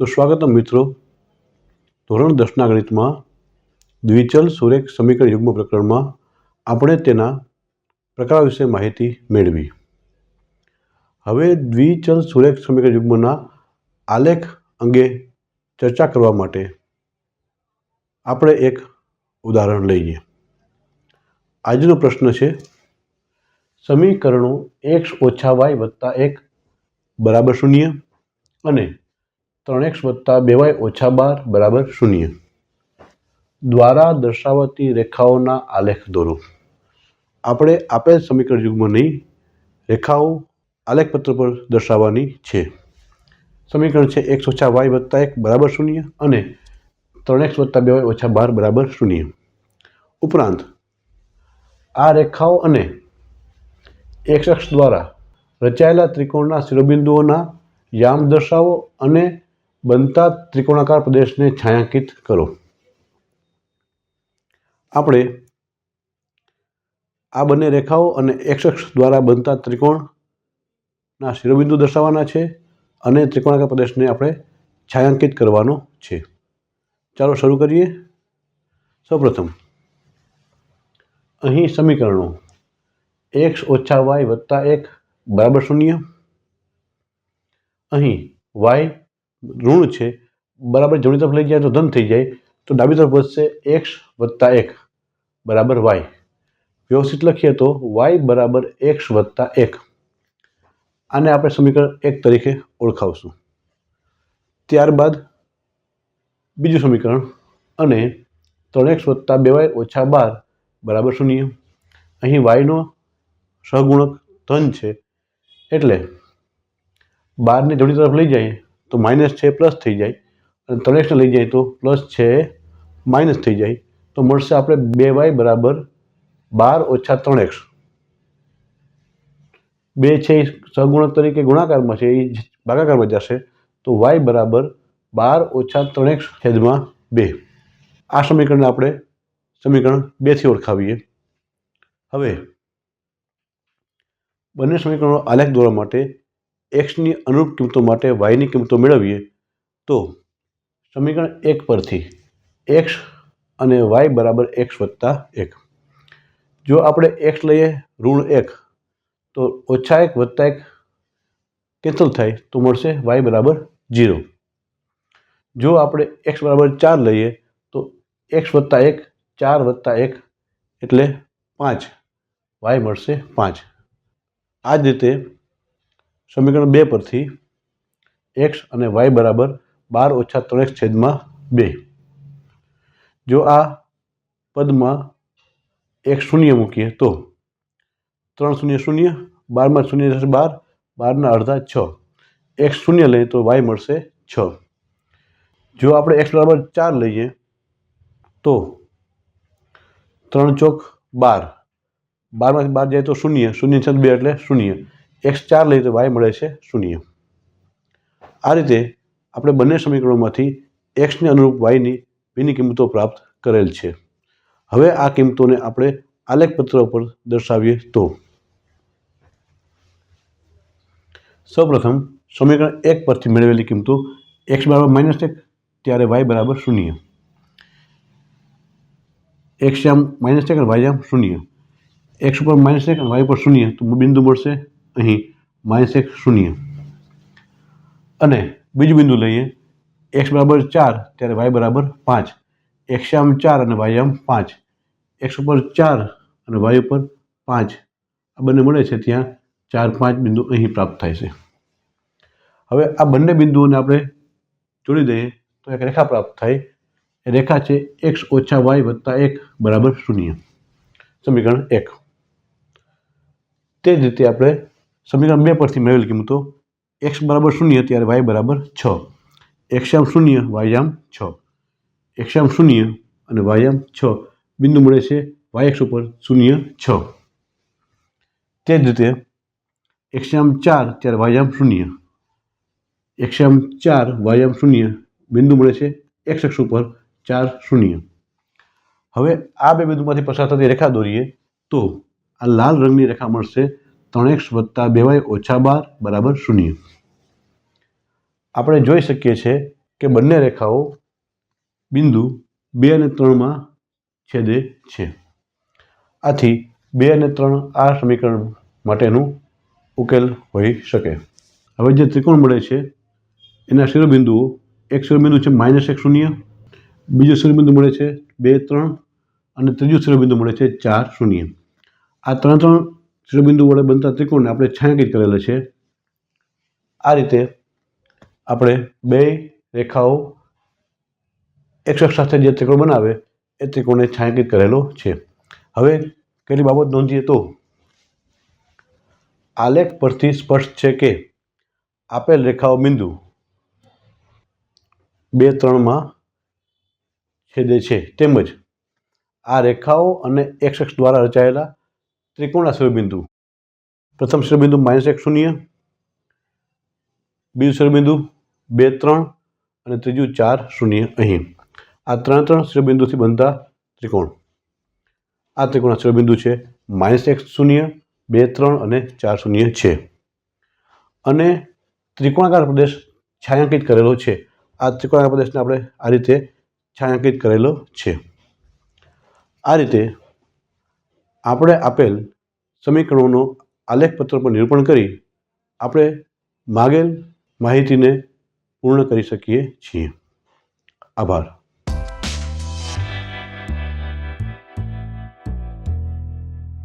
સ્વાગતમ મિત્રો. ધોરણ 10ના ગણિતમાં દ્વિચલ સુરેખ સમીકરણ યુગ્મ પ્રકરણમાં આપણે તેના પ્રકાર વિશે માહિતી મેળવી. હવે દ્વિચલ સુરેખ સમીકરણ યુગ્મના આલેખ અંગે ચર્ચા કરવા માટે આપણે એક ઉદાહરણ લઈએ. આજનો પ્રશ્ન છે, સમીકરણો x - y + 1 બરાબર 0 અને 3x + 2y - 12 0 દ્વારા દર્શાવાતી રેખાઓના આલેખ દોરો. આપણે આપેલ સમીકરણ યુગ્મની રેખાઓ આલેખપત્ર પર દર્શાવવાની છે. સમીકરણ છે x - y + 1 બરાબર 0 અને 3x + 2y - 12 બરાબર 0. ઉપરાંત આ રેખાઓ અને x અક્ષ દ્વારા રચાયેલા ત્રિકોણના શિરોબિંદુઓના યામ દર્શાવો અને બનતા ત્રિકોણાકાર પ્રદેશને છાંયાંકિત કરો. આપણે આ બંને રેખાઓ અને x અક્ષ દ્વારા બનતા ત્રિકોણના શિરોબિંદુ દર્શાવવાના છે અને ત્રિકોણાકાર પ્રદેશને આપણે છાંયાંકિત કરવાનો છે. ચાલો શરૂ કરીએ. સૌપ્રથમ અહીં સમીકરણો x - y + 1 બરાબર 0. અહીં y ઋણ છે, બરાબર જમણી તરફ લઈ જાય તો ધન થઈ જાય, તો ડાબી તરફ વધશે x + 1 બરાબર y. વ્યવસ્થિત લખીએ તો y બરાબર x + 1. આને આપણે સમીકરણ 1 તરીકે ઓળખાવશું. ત્યારબાદ બીજું સમીકરણ અને 3x + 2y - 12 બરાબર 0. અહીં yનો સહગુણક ધન છે, એટલે 12ને જમણી તરફ લઈ જાય તો માઇનસ છે પ્લસ થઈ જાય, અને 3xને લઈ જાય તો પ્લસ છે માઇનસ થઈ જાય, તો મળશે આપણે 2y બરાબર 12 - 3x. 2 છે એ સહગુણક તરીકે ગુણાકારમાં છે, એ ભાગાકારમાં જશે, તો y બરાબર 12 - 3x/2. આ સમીકરણને આપણે સમીકરણ 2 થી ઓળખાવીએ. હવે બંને સમીકરણો આલેખ દોરવા માટે એક્સની અનુરૂપ કિંમતો માટે વાયની કિંમતો મેળવીએ તો સમીકરણ 1 પરથી x અને y બરાબર x + 1. જો આપણે x લઈએ -1 તો -1 + 1 કેન્સલ થાય તો મળશે y બરાબર 0. જો આપણે x બરાબર 4 લઈએ તો x + 1 4 + 1 એટલે 5, y મળશે 5. આ જ રીતે સમીકરણ 2 પરથી x અને y બરાબર 12 - 3x/2. જો આ પદમાં x શૂન્ય મૂકીએ તો 3 0 0, 12 માં 0 થશે 12, 12 અડધા 6. x શૂન્ય લઈએ તો y મળશે 6. જો આપણે x બરાબર 4 લઈએ તો 3 ચોક 12, 12 માંથી 12 જાય તો 0, 0 છેદ 2 એટલે 0. x 4 લઈએ તો y મળે છે 0. આ રીતે આપણે બંને સમીકરણોમાંથી એક્સને અનુરૂપ વાયની ભિન્ન કિંમતો પ્રાપ્ત કરેલ છે. હવે આ કિંમતોને આપણે આલેખપત્ર પર દર્શાવીએ તો સૌપ્રથમ સમીકરણ 1 પરથી મેળવેલી કિંમતો x બરાબર -1 ત્યારે y બરાબર 0. x આમ -1 અને y આમ 0. x ઉપર -1 અને y ઉપર 0, તો બિંદુ મળશે અહીં -1 0. અને બીજું બિંદુ લઈએ x બરાબર 4 ત્યારે y બરાબર 5. x આમ 4 અને y આમ 5. x ઉપર 4 અને y ઉપર 5, આ બંને મળે છે ત્યાં 4 5 બિંદુ અહીં પ્રાપ્ત થાય છે. હવે આ બંને બિંદુઓને આપણે જોડી દઈએ તો એક રેખા પ્રાપ્ત થાય. એ રેખા છે x - y + 1 બરાબર 0. સમીકરણ 1. તે જ રીતે આપણે સમીકરણ 2 પરથી મેળવેલી કિંમતો x બરાબર 0 ત્યારે y બરાબર 6. x આમ 0, y આમ 6. x આમ 0 અને y આમ 6 બિંદુ મળે છે y અક્ષ ઉપર 0 6. તે જ રીતે x આમ 4 ત્યારે y આમ 0. x આમ 4, y આમ 0 બિંદુ મળે છે x અક્ષ ઉપર 4 0. હવે આ બે બિંદુમાંથી પસાર થતી રેખા દોરીએ તો આ લાલ રંગની રેખા મળશે 3x + 2y - 12 બરાબર 0. આપણે જોઈ શકીએ છીએ કે બંને રેખાઓ બિંદુ 2 અને 3માં છેદે છે. આથી 2 અને 3 આ સમીકરણ માટેનું ઉકેલ હોઈ શકે. હવે જે ત્રિકોણ મળે છે એના શિરોબિંદુઓ, એક શિરોબિંદુ છે -1 0, બીજું શિરોબિંદુ મળે છે 2 3 અને ત્રીજું શિરોબિંદુ મળે છે 4 0. આ ત્રણ શિરોબિંદુ વડે બનતા ત્રિકોણને આપણે છાંયાંકિત કરેલા છે. આ રીતે આપણે બે રેખાઓ એક સાથે જે ત્રિકોણ બનાવે એ ત્રિકોણને છાંયાંકિત કરેલો છે. હવે કેટલી બાબત નોંધીએ તો આલેખ પરથી સ્પષ્ટ છે કે આપેલ રેખાઓ બિંદુ 2 3માં છેદે છે, તેમજ આ રેખાઓ અને x અક્ષ દ્વારા રચાયેલા ત્રિકોણના શિરોબિંદુ, પ્રથમ શિરોબિંદુ -1 0, બીજું શિરોબિંદુ 2 3 અને ત્રીજું 4 0. અહીં આ ત્રણ શિરોબિંદુથી બનતા ત્રિકોણ, આ ત્રિકોણના શિરોબિંદુ છે -1 0, 2 3 અને 4 0 છે. અને ત્રિકોણાકાર પ્રદેશ છાંયાંકિત કરેલો છે. આ ત્રિકોણાકાર પ્રદેશને આપણે આ રીતે છાંયાંકિત કરેલો છે. આ રીતે આપણે આપેલ સમીકરણોનો આલેખપત્ર પર નિરૂપણ કરી આપણે માગેલ માહિતીને પૂર્ણ કરી શકીએ છીએ. આભાર.